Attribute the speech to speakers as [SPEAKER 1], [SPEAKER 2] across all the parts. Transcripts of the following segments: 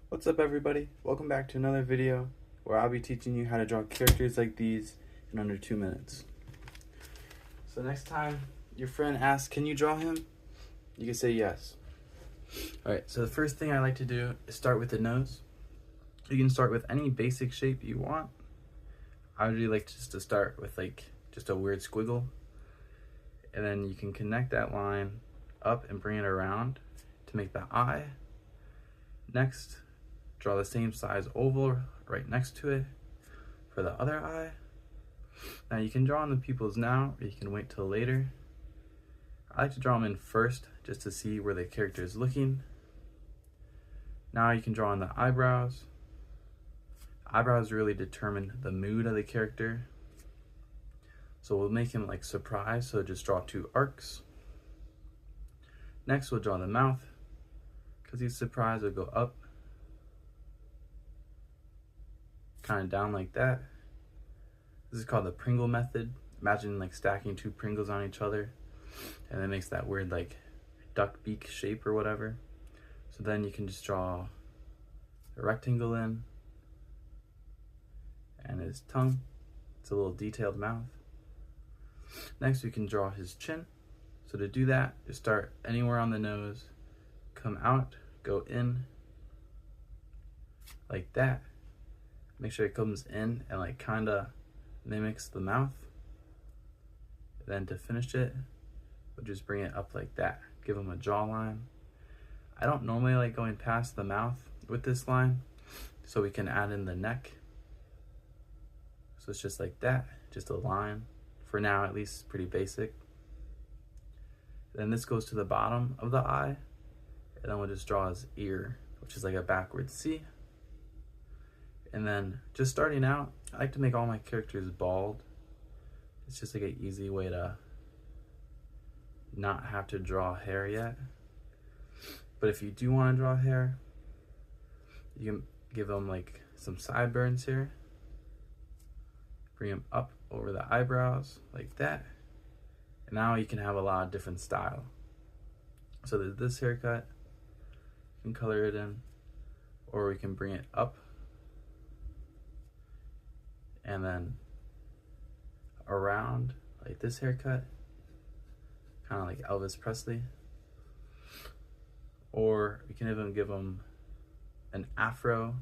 [SPEAKER 1] What's up, everybody? Welcome back to another video where I'll be teaching you how to draw characters like these in under 2 minutes. So next time your friend asks, can you draw him? You can say yes. Alright, so the first thing I like to do is start with the nose. You can start with any basic shape you want. I usually like just to start with just a weird squiggle. And then you can connect that line up and bring it around to make the eye. Next, draw the same size oval right next to it for the other eye. Now you can draw on the pupils now, or you can wait till later. I like to draw them in first just to see where the character is looking. Now you can draw on the eyebrows. Eyebrows really determine the mood of the character. So we'll make him surprised, so just draw 2 arcs. Next we'll draw the mouth. Because he's surprised, we'll go up, kind of down like that. This is called the Pringle method. Imagine stacking 2 Pringles on each other, and it makes that weird duck beak shape or whatever. So then you can just draw a rectangle in, and his tongue. It's a little detailed mouth. Next we can draw his chin. So to do that, just start anywhere on the nose, come out, go in, like that. Make sure it comes in and kinda mimics the mouth. Then to finish it, we'll just bring it up like that. Give him a jawline. I don't normally like going past the mouth with this line, so we can add in the neck. So it's just like that, just a line. For now, at least, pretty basic. Then this goes to the bottom of the eye, and then we'll just draw his ear, which is like a backwards C. And then just starting out, I like to make all my characters bald. It's just an easy way to not have to draw hair yet. But if you do want to draw hair, you can give them some sideburns here. Bring them up over the eyebrows like that. And now you can have a lot of different style. So there's this haircut, you can color it in, or we can bring it up and then around like this haircut, kind of like Elvis Presley. Or we can even give him an afro,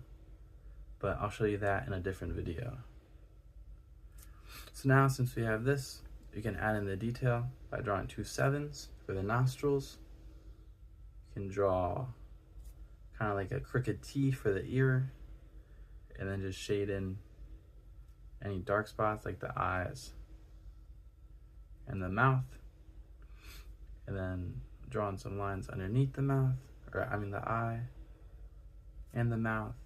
[SPEAKER 1] but I'll show you that in a different video. So now, since we have this, you can add in the detail by drawing 2 sevens for the nostrils. You can draw kind of like a crooked T for the ear, and then just shade in any dark spots like the eyes and the mouth, and then drawing some lines underneath the mouth, or I mean the eye and the mouth.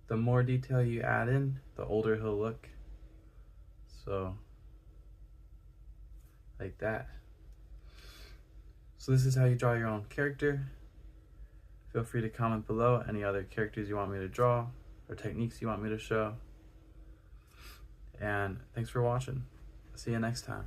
[SPEAKER 1] The more detail you add in, the older he'll look. So like that. So this is how you draw your own character. Feel free to comment below any other characters you want me to draw or techniques you want me to show. And thanks for watching. See you next time.